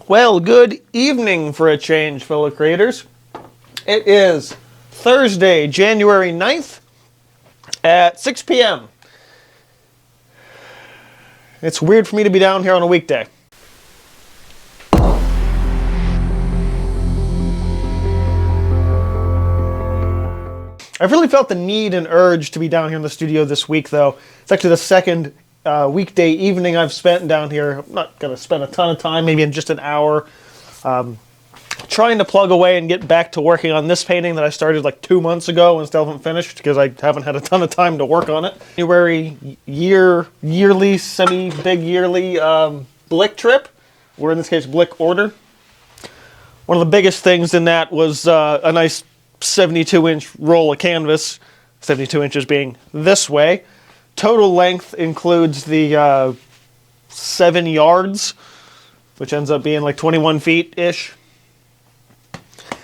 Well, good evening for a change, fellow creators. It is Thursday, January 9th at 6 p.m. It's weird for me to be down here on a weekday. I've really felt the need and urge to be down here in the studio this week, though. It's actually the second weekday evening I've spent down here. I'm not going to spend a ton of time, maybe in just an hour, trying to plug away and get back to working on this painting that I started like 2 months ago and still haven't finished because I haven't had a ton of time to work on it. January yearly, semi-big yearly Blick trip, or in this case, Blick order. One of the biggest things in that was a nice 72-inch roll of canvas, 72 inches being this way. Total length includes the 7 yards, which ends up being like 21 feet-ish.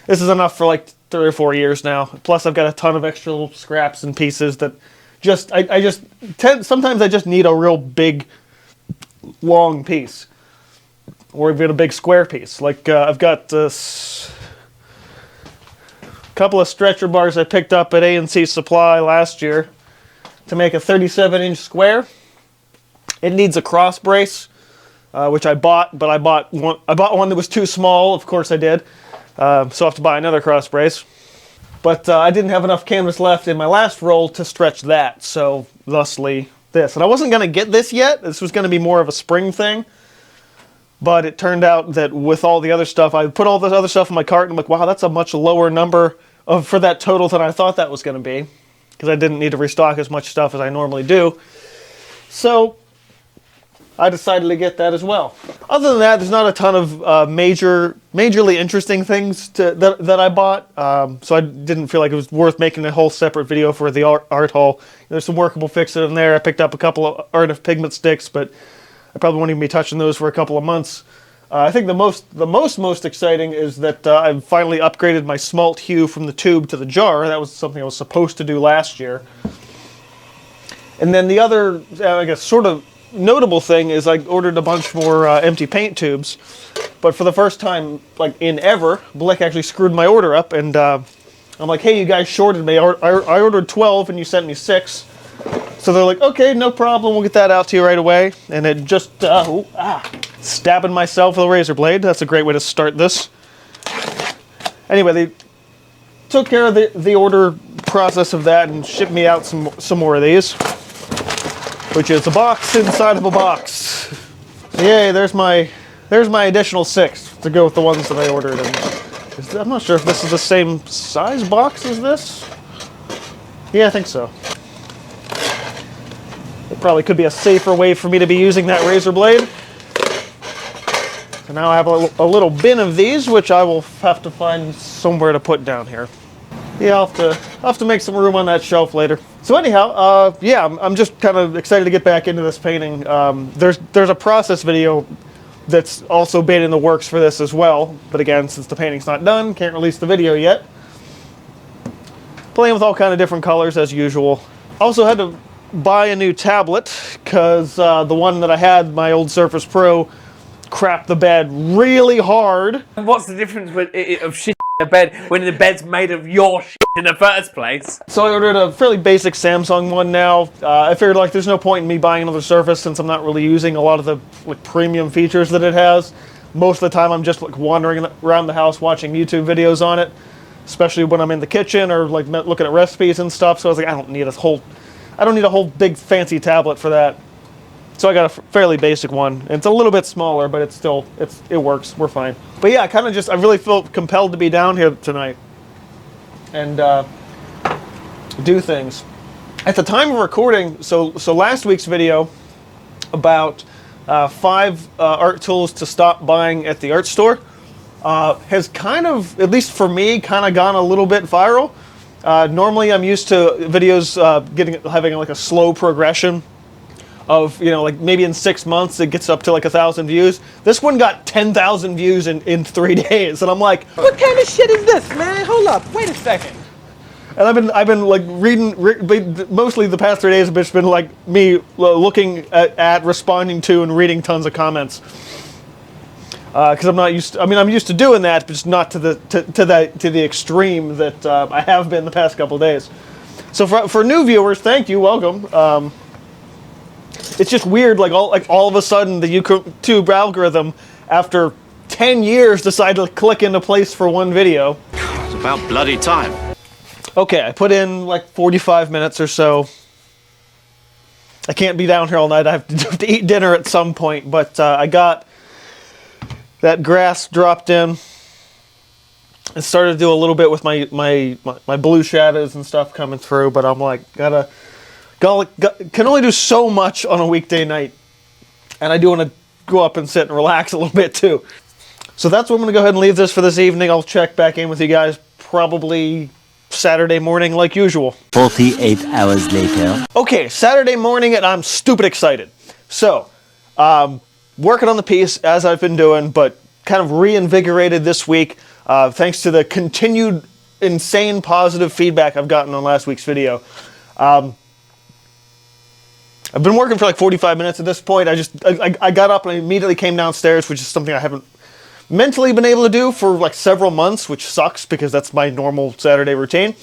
This is enough for like 3 or 4 years now. Plus, I've got a ton of extra little scraps and pieces that sometimes I just need a real big, long piece. Or even a big square piece. Like, I've got this couple of stretcher bars I picked up at A&C Supply last year to make a 37-inch square. It needs a cross brace, which I bought, but I bought one that was too small. Of course I did. So I have to buy another cross brace. But I didn't have enough canvas left in my last roll to stretch that, so thusly this. And I wasn't going to get this yet. This was going to be more of a spring thing. But it turned out that with all the other stuff, I put all this other stuff in my cart, and I'm like, wow, that's a much lower number for that total than I thought that was going to be. Because I didn't need to restock as much stuff as I normally do. So I decided to get that as well. Other than that, there's not a ton of majorly interesting things that I bought. So I didn't feel like it was worth making a whole separate video for the art haul. There's some workable fixes in there. I picked up a couple of Art of Pigment sticks, but I probably won't even be touching those for a couple of months. I think the most exciting is that I've finally upgraded my smalt hue from the tube to the jar. That was something I was supposed to do last year. And then the other, I guess, sort of notable thing is I ordered a bunch more empty paint tubes. But for the first time, like in ever, Blick actually screwed my order up. And I'm like, hey, you guys shorted me. I ordered 12 and you sent me 6. So they're like, okay, no problem, we'll get that out to you right away. And it just, stabbing myself with a razor blade. That's a great way to start this. Anyway, they took care of the order process of that and shipped me out some more of these. Which is a box inside of a box. Yay, there's my additional 6 to go with the ones that I ordered. And I'm not sure if this is the same size box as this. Yeah, I think so. It probably could be a safer way for me to be using that razor blade. So now I have a little bin of these, which I will have to find somewhere to put down here. Yeah, I'll have to make some room on that shelf later. So anyhow, yeah, I'm just kind of excited to get back into this painting. There's a process video that's also been in the works for this as well. But again, since the painting's not done, can't release the video yet. Playing with all kind of different colors as usual. Also had to buy a new tablet because the one that I had, my old Surface Pro, crapped the bed really hard. What's the difference of shit in a bed when the bed's made of your shit in the first place? So I ordered a fairly basic Samsung one now. I figured like there's no point in me buying another Surface since I'm not really using a lot of the like premium features that it has. Most of the time I'm just like wandering around the house watching YouTube videos on it, especially when I'm in the kitchen or like looking at recipes and stuff. So I was like, I don't need a whole big fancy tablet for that. So I got a fairly basic one. It's a little bit smaller, but it works. We're fine. But yeah, I really feel compelled to be down here tonight and do things. At the time of recording, so last week's video about 5 art tools to stop buying at the art store has kind of, at least for me, kind of gone a little bit viral. Normally I'm used to videos having like a slow progression of, like maybe in 6 months it gets up to like 1,000 views. This one got 10,000 views in 3 days, and I'm like, what kind of shit is this, man? Hold up, wait a second. And I've been like reading, mostly the past 3 days have just been like me looking at, responding to, and reading tons of comments. because I'm not used to, I mean, I'm used to doing that, but just not to the extreme that I have been the past couple days. So for new viewers, thank you, welcome. It's just weird, like all of a sudden the YouTube algorithm, after 10 years, decided to click into place for one video. It's about bloody time. Okay, I put in like 45 minutes or so. I can't be down here all night. I have to eat dinner at some point, but I got that grass dropped in. I started to do a little bit with my blue shadows and stuff coming through, but I'm like, can only do so much on a weekday night. And I do want to go up and sit and relax a little bit too. So that's where I'm going to go ahead and leave this for this evening. I'll check back in with you guys probably Saturday morning like usual. 48 hours later. Okay, Saturday morning and I'm stupid excited. So, working on the piece as I've been doing, but kind of reinvigorated this week thanks to the continued insane positive feedback I've gotten on last week's video. I've been working for like 45 minutes at this point. I got up and I immediately came downstairs, which is something I haven't mentally been able to do for like several months, which sucks because that's my normal Saturday routine.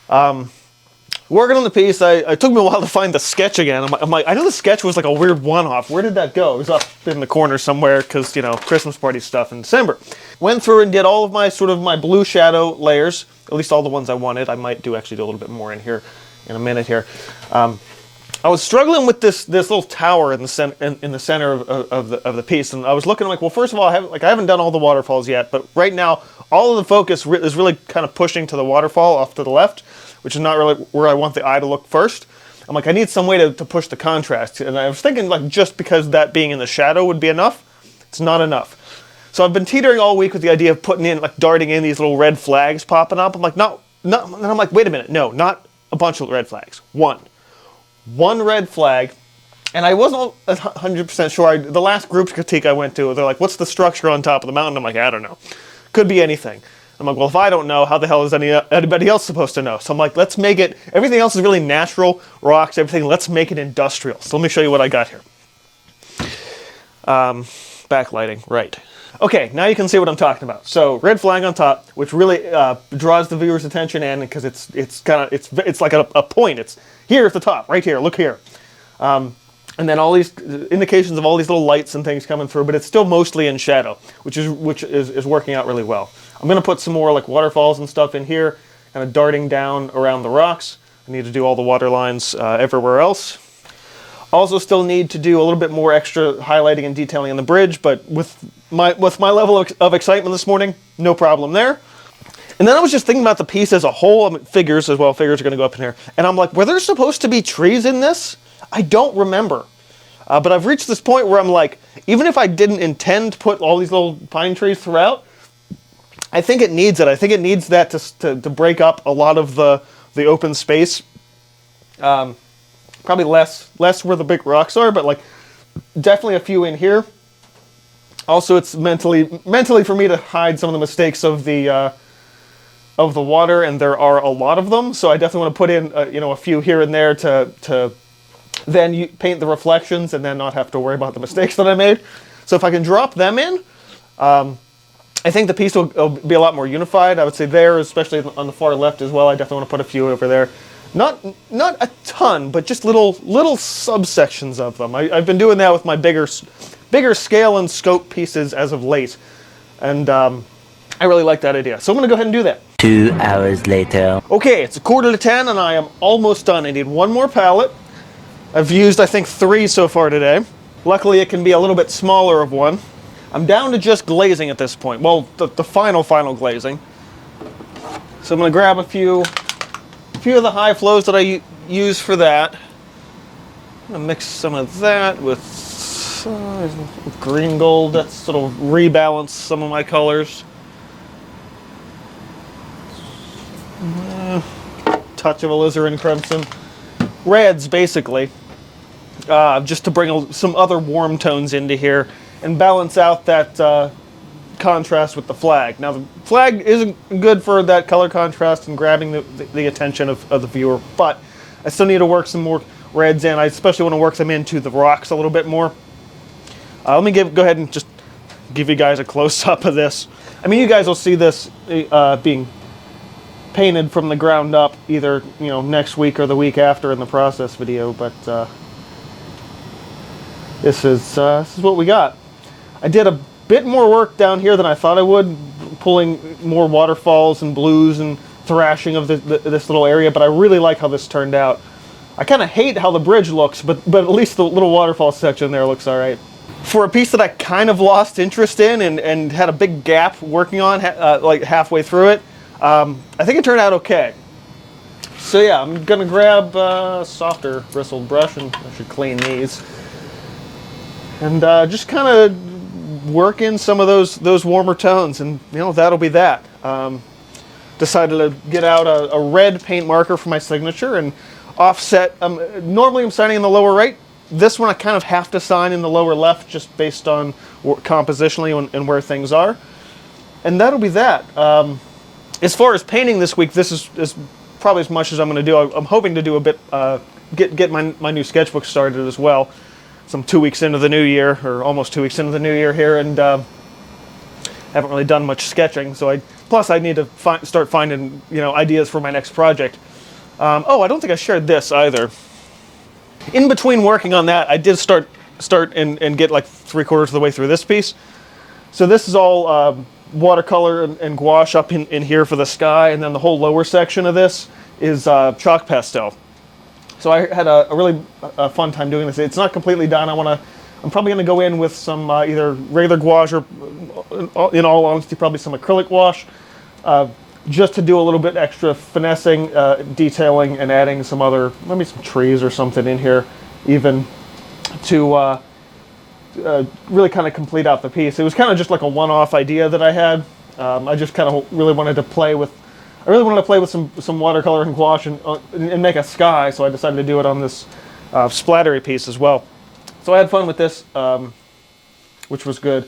Working on the piece, it took me a while to find the sketch again. I'm like, I know the sketch was like a weird one-off. Where did that go? It was up in the corner somewhere because, you know, Christmas party stuff in December. Went through and did all of my blue shadow layers, at least all the ones I wanted. I might actually do a little bit more in here in a minute here. I was struggling with this little tower in the center of the piece, and I was looking like, well, first of all, I haven't done all the waterfalls yet, but right now all of the focus is really kind of pushing to the waterfall off to the left, which is not really where I want the eye to look first. I'm like, I need some way to push the contrast, and I was thinking like just because that being in the shadow would be enough. It's not enough. So I've been teetering all week with the idea of putting in, like, darting in these little red flags popping up. I'm like, and I'm like, wait a minute, no, not a bunch of red flags. One red flag, and I wasn't 100% sure. The last group critique I went to, they're like, what's the structure on top of the mountain? I'm like, I don't know. Could be anything. I'm like, well, if I don't know, how the hell is anybody else supposed to know? So I'm like, let's make it, everything else is really natural, rocks, everything, let's make it industrial. So let me show you what I got here. Backlighting, right. Okay, now you can see what I'm talking about. So red flag on top, which really draws the viewer's attention in because it's like a point. It's here at the top, right here. Look here, and then all these indications of all these little lights and things coming through, but it's still mostly in shadow, which is working out really well. I'm gonna put some more like waterfalls and stuff in here, kind of darting down around the rocks. I need to do all the water lines everywhere else. Also still need to do a little bit more extra highlighting and detailing on the bridge, but with my level of excitement this morning, no problem there. And then I was just thinking about the piece as a whole. I mean, figures as well. Figures are going to go up in here. And I'm like, were there supposed to be trees in this? I don't remember. But I've reached this point where I'm like, even if I didn't intend to put all these little pine trees throughout, I think it needs it. I think it needs that to break up a lot of the open space. Probably less where the big rocks are, but like definitely a few in here. Also, it's mentally for me to hide some of the mistakes of the water, and there are a lot of them. So I definitely want to put in a few here and there to then paint the reflections and then not have to worry about the mistakes that I made. So if I can drop them in, I think the piece will be a lot more unified. I would say there, especially on the far left as well. I definitely want to put a few over there. Not a ton, but just little subsections of them. I've been doing that with my bigger scale and scope pieces as of late, and I really like that idea. So I'm going to go ahead and do that. 2 hours later. Okay, it's 9:45 and I am almost done. I need one more palette. I've used, I think, 3 so far today. Luckily, it can be a little bit smaller of one. I'm down to just glazing at this point. Well, the final glazing. So I'm going to grab a few of the high flows that I use for that. I'm going to mix some of that with green gold. That's sort of rebalance some of my colors. Touch of alizarin crimson. Reds, basically. Just to bring some other warm tones into here and balance out that contrast with the flag. Now, the flag isn't good for that color contrast and grabbing the attention of the viewer, but I still need to work some more reds in. I especially want to work them into the rocks a little bit more. Let me go ahead and just give you guys a close-up of this. I mean, you guys will see this being painted from the ground up either, next week or the week after in the process video, but this is what we got. I did a bit more work down here than I thought I would, pulling more waterfalls and blues and thrashing of this little area, but I really like how this turned out. I kind of hate how the bridge looks, but at least the little waterfall section there looks all right. For a piece that I kind of lost interest in and had a big gap working on, like halfway through it, I think it turned out okay. So yeah, I'm gonna grab a softer bristled brush, and I should clean these, and just kind of work in some of those warmer tones, and that'll be that. Decided to get out a red paint marker for my signature and offset. Normally I'm signing in the lower right. This one I kind of have to sign in the lower left just based on compositionally and where things are. And that'll be that. As far as painting this week, this is probably as much as I'm going to do. I'm hoping to do a bit, get my new sketchbook started as well. So I'm 2 weeks into the new year, or almost 2 weeks into the new year here, and haven't really done much sketching. So plus I need to start finding ideas for my next project. Oh, I don't think I shared this either. In between working on that, I did start and get like 3/4 of the way through this piece. So this is all watercolor and gouache up in here for the sky, and then the whole lower section of this is chalk pastel. So I had a really fun time doing this. It's not completely done. I'm probably going to go in with some either regular gouache or, in all honesty, probably some acrylic gouache, just to do a little bit extra finessing, detailing, and adding some other, maybe some trees or something in here, even to really kind of complete out the piece. It was kind of just like a one-off idea that I had. I just kind of really wanted to play with. I really wanted to play with some watercolor and gouache and make a sky, so I decided to do it on this splattery piece as well. So I had fun with this, which was good.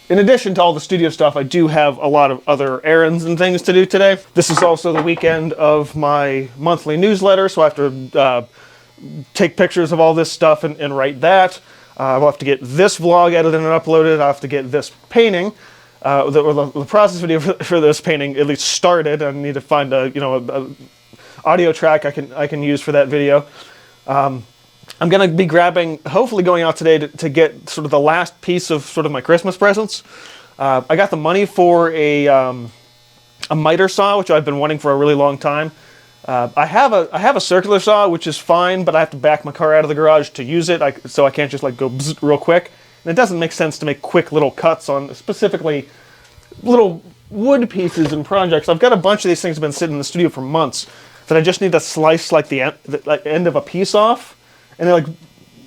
In addition to all the studio stuff, I do have a lot of other errands and things to do today. This is also the weekend of my monthly newsletter, so I have to take pictures of all this stuff and write that. I'll have to get this vlog edited and uploaded. I'll have to get this painting, the process video for this painting at least started. I need to find a audio track I can use for that video. I'm going to be hopefully going out today to get sort of the last piece of sort of my Christmas presents. I got the money for a miter saw, which I've been wanting for a really long time. I have a circular saw, which is fine, but I have to back my car out of the garage to use it, so I can't just like go bzz real quick. And it doesn't make sense to make quick little cuts on specifically little wood pieces and projects. I've got a bunch of these things that have been sitting in the studio for months that I just need to slice like the end of a piece off. And they're like,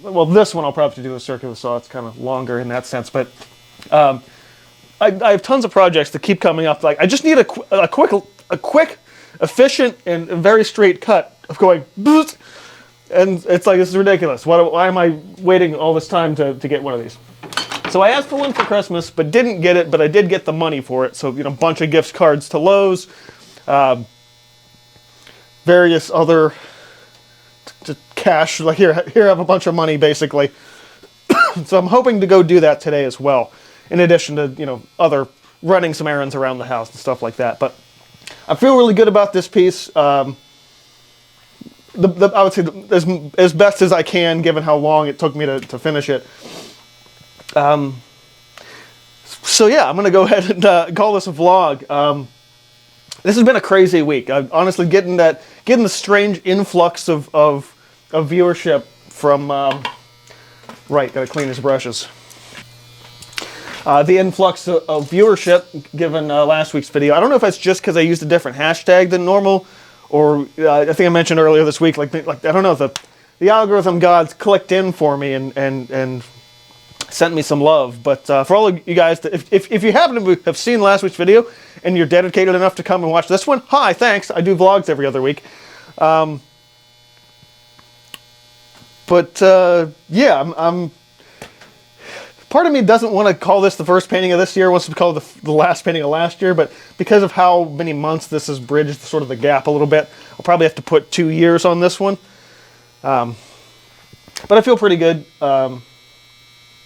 well, this one I'll probably have to do a circular saw. It's kind of longer in that sense, but I have tons of projects that keep coming up. Like I just need a quick, efficient, and very straight cut of going, and it's like, this is ridiculous. Why am I waiting all this time to get one of these? So I asked for one for Christmas, but didn't get it. But I did get the money for it. So a bunch of gift cards to Lowe's, various other. To cash, like here I have a bunch of money basically. So I'm hoping to go do that today as well, in addition to other running some errands around the house and stuff like that. But I feel really good about this piece. I would say as best as I can, given how long it took me to finish it. So yeah, I'm gonna go ahead and call this a vlog. This has been a crazy week. Honestly, getting the strange influx of viewership from right. Gotta clean his brushes. The influx of viewership given last week's video. I don't know if that's just because I used a different hashtag than normal, or I think I mentioned earlier this week. Like I don't know, the algorithm gods clicked in for me and sent me some love. But for all of you guys, if you happen to have seen last week's video and you're dedicated enough to come and watch this one, hi, thanks. I do vlogs every other week. Yeah, I'm part of me doesn't want to call this the first painting of this year, wants to call it the last painting of last year, but because of how many months this has bridged sort of the gap a little bit, I'll probably have to put 2 years on this one. But I feel pretty good.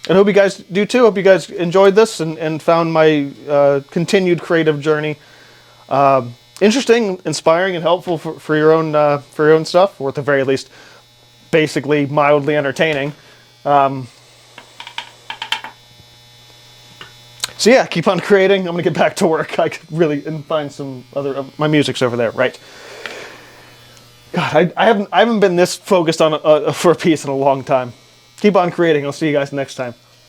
And hope you guys do too. Hope you guys enjoyed this and found my continued creative journey interesting, inspiring, and helpful for your own stuff, or at the very least, basically mildly entertaining. So yeah, keep on creating. I'm gonna get back to work. I could really and find some other. My music's over there, right? God, I haven't been this focused on for a piece in a long time. Keep on creating. I'll see you guys next time.